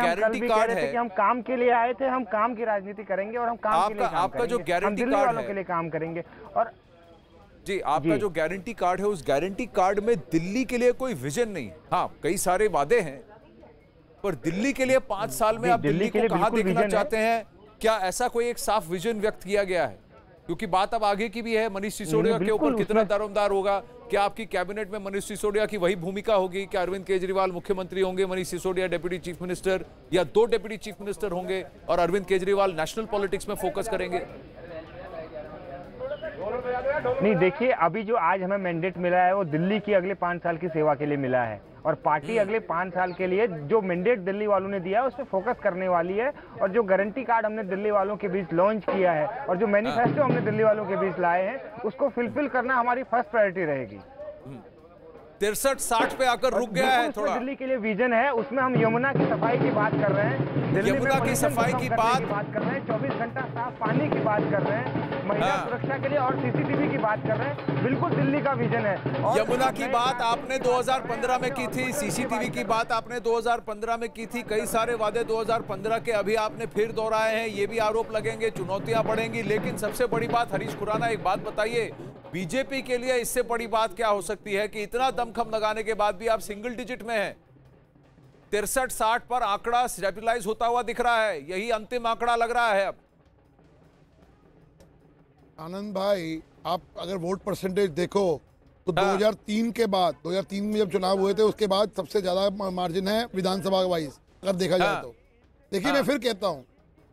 Guarantee card है कि हम काम के लिए आए थे, हम काम की राजनीति करेंगे और हम काम के लिए काम आपका जो गारंटी कार्ड वालों के लिए काम करेंगे। और जी, आपका जो गारंटी कार्ड है, उस गारंटी कार्ड में दिल्ली के लिए कोई विजन नहीं। हाँ, कई सारे वादे हैं, पर दिल्ली के लिए 5 साल में आप दिल्ली को कहां देखना चाहते हैं? क्या ऐसा कोई एक साफ विजन व्यक्त किया गया है? क्योंकि बात अब आगे की भी है, मनीष सिसोदिया के ऊपर कितना दारोमदार होगा। क्या आपकी कैबिनेट में मनीष सिसोदिया की वही भूमिका होगी? क्या अरविंद केजरीवाल मुख्यमंत्री होंगे, Manish Sisodia deputy chief minister, या 2 डेप्यूटी चीफ मिनिस्टर होंगे और अरविंद केजरीवाल नेशनल पॉलिटिक्स में फोकस करेंगे? नहीं, देखिए, अभी जो आज हमें मैंडेट मिला है वो दिल्ली की अगले 5 साल की सेवा के लिए मिला है, और पार्टी अगले 5 साल के लिए जो मैंडेट दिल्ली वालों ने दिया है उस पर फोकस करने वाली है। और जो गारंटी कार्ड हमने दिल्ली वालों के बीच लॉन्च किया है और जो मैनिफेस्टो हमने दिल्ली वालों के बीच लाए हैं, उसको फुलफिल करना हमारी फर्स्ट प्रायोरिटी रहेगी। 63-60 पे आकर रुक गया है थोड़ा। दिल्ली के लिए विजन है, उसमें हम यमुना की सफाई की बात कर रहे हैं, यमुना की सफाई की बात कर रहे हैं, 24 घंटा साफ पानी की बात कर रहे हैं, महिला सुरक्षा के लिए और सीसीटीवी की बात कर रहे हैं। बिल्कुल दिल्ली का विजन है। यमुना की बात आपने 2015 में की थी, सीसीटीवी की बात आपने 2015 में की थी, कई सारे वादे 2015 के अभी आपने फिर दोहराए हैं। ये भी आरोप लगेंगे, चुनौतियां बढ़ेंगी, लेकिन सबसे बड़ी बात, हरीश खुराना, एक बात बताइए, बीजेपी के लिए इससे बड़ी बात क्या हो सकती है कि इतना दमखम लगाने के बाद भी आप सिंगल डिजिट में हैं? 63-60 पर आंकड़ा स्टेबलाइज होता हुआ दिख रहा है, यही अंतिम आंकड़ा लग रहा है अब। आनंद भाई, आप अगर वोट परसेंटेज देखो तो 2003 के बाद, 2003 में जब चुनाव हुए थे उसके बाद सबसे ज्यादा मार्जिन है विधानसभा वाइज, अगर देखा जाए तो। देखिए, मैं फिर कहता हूँ,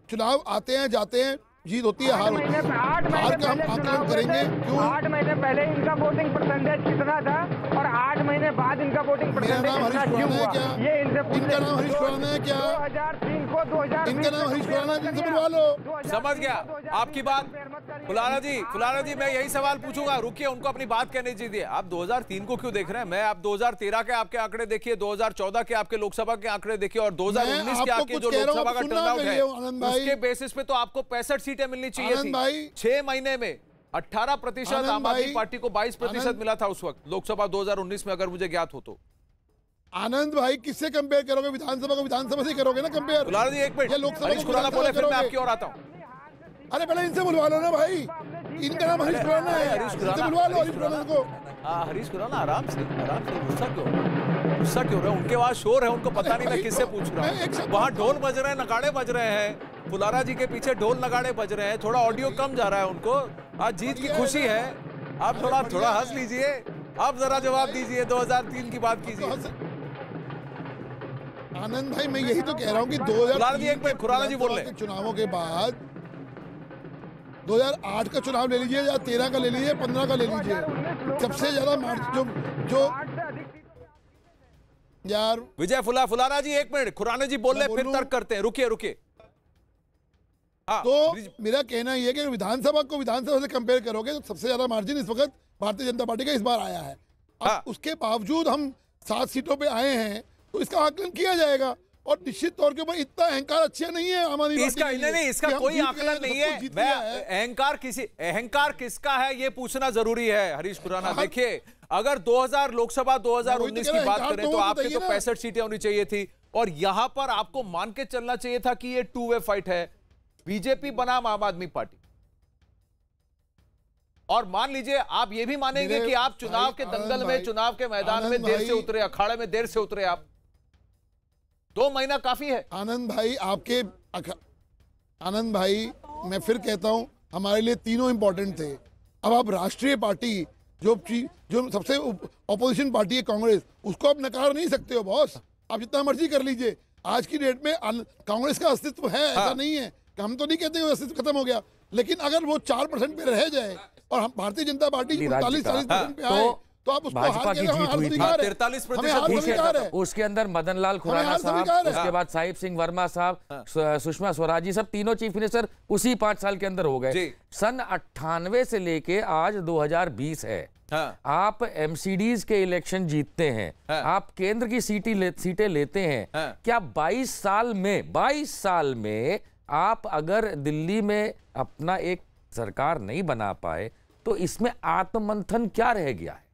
चुनाव आते हैं जाते हैं, जीत होती है, हार होती है। हार का हम आकलन करेंगे। क्यों? 8 महीने पहले इनका वोटिंग परसेंटेज कितना था और 8 महीने बाद इनका वोटिंग परसेंटेज कितना क्यों हुआ? ये इनसे इनका नाम हरीश खुराना है क्या? 2003 को 2020 इनका नाम हरीश खुराना है, जिनसे बुलवा लो। समझ गया आपकी बात खुराना जी, मैं यही सवाल पूछूंगा, रुकिए, उनको अपनी बात कहने दीजिए। आप 2003 को क्यों देख रहे हैं? मैं आप 2013 के आपके आंकड़े देखिए, 2014 के आपके लोकसभा के आंकड़े देखिए, और 2019 के आपके जो लोकसभा का टर्नआउट है, उसके बेसिस पे तो आपको 65 सीटें मिलनी चाहिए थी। 6 महीने में 18%, आम आदमी पार्टी को 22% मिला था उस वक्त लोकसभा 2019 में, अगर मुझे ज्ञात हो तो। आनंद भाई, किससे कंपेयर करोगे? विधानसभा को विधानसभा से करोगे ना कंपेयर। खुराना जी, एक मिनट, हरीश खुराना बोले, फिर मैं आपकी ओर आता हूं। अरे पहले इनसे बुलवा लो ना भाई, इनका नाम हरीश खुराना है, इनसे बुलवा लो हरीश खुराना को। हरीश खुराना, आराम से, गुस्सा क्यों रहे? उनके पास शोर है, उनको पता नहीं मैं किससे पूछ रहा हूँ। वहाँ ढोल बज रहे हैं, नगाड़े बज रहे हैं, फुलारा जी के पीछे ढोल नगाड़े बज रहे हैं, थोड़ा ऑडियो कम जा रहा है उनको। आज जीत की खुशी है, आप थोड़ा हंस लीजिए। आप जरा जवाब दीजिए, 2003 की बात कीजिए। आनंद भाई, मैं यही तो कह रहा हूँ कि 2003 खुराना जी बोल रहे हैं, चुनावों के बाद 2008 का चुनाव ले लीजिए या 13 का ले लीजिए, 15 का ले लीजिए, सबसे ज्यादा जो यार विजय फुलारा जी, एक मिनट, खुराना जी बोल रहे, फिर तर्क करते हैं, रुकिए। तो मेरा कहना यह है कि विधानसभा को विधानसभा से कंपेयर करोगे तो सबसे ज्यादा मार्जिन इस वक्त भारतीय जनता पार्टी का इस बार आया है। अब उसके बावजूद हम 7 सीटों पे आए हैं, तो इसका आकलन किया जाएगा। और निश्चित तौर के ऊपर इतना अहंकार अच्छा नहीं है आम आदमी इसका नहीं, इसका कोई आकलन नहीं है। मैं अहंकार किसका है ये पूछना जरूरी है। हरीश खुराना, देखिए, अगर 2000 लोकसभा 2019 की बात करें तो आपके तो 65 सीटें होनी चाहिए थी, और यहां पर आपको मान के चलना चाहिए था कि ये 2 वे फाइट है, बीजेपी बनाम आम आदमी पार्टी। और मान लीजिए आप ये भी मानेंगे कि आप चुनाव के दंगल में, चुनाव के मैदान में देर से उतरे, अखाड़े में देर से उतरे, आप 2 महीना काफी है। आनंद भाई, मैं फिर कहता हूं, हमारे लिए तीनों इंपॉर्टेंट थे। अब आप राष्ट्रीय पार्टी जो सबसे ऑपोजिशन पार्टी है कांग्रेस, उसको आप नकार नहीं सकते हो बॉस। आप जितना मर्जी कर लीजिए, आज की डेट में कांग्रेस का अस्तित्व है, ऐसा नहीं है। हम तो नहीं कहते अस्तित्व खत्म हो गया, लेकिन अगर वो 4% पे रह जाए और हम भारतीय जनता पार्टी 39-40% पे आए, तो आप उसको भाजपा की जीत हुई थी, 43%। उसके अंदर मदन लाल खुराना साहब, उसके बाद साहिब सिंह वर्मा साहब, सुषमा स्वराज जी, सब तीनों चीफ मिनिस्टर उसी 5 साल के अंदर हो गए। सन 98 से लेके आज 2020 है। आप एमसीडीज के इलेक्शन जीतते हैं, आप केंद्र की सीटें लेते हैं। क्या 22 साल में आप अगर दिल्ली में अपना एक सरकार नहीं बना पाए तो इसमें आत्ममंथन क्या रह गया है?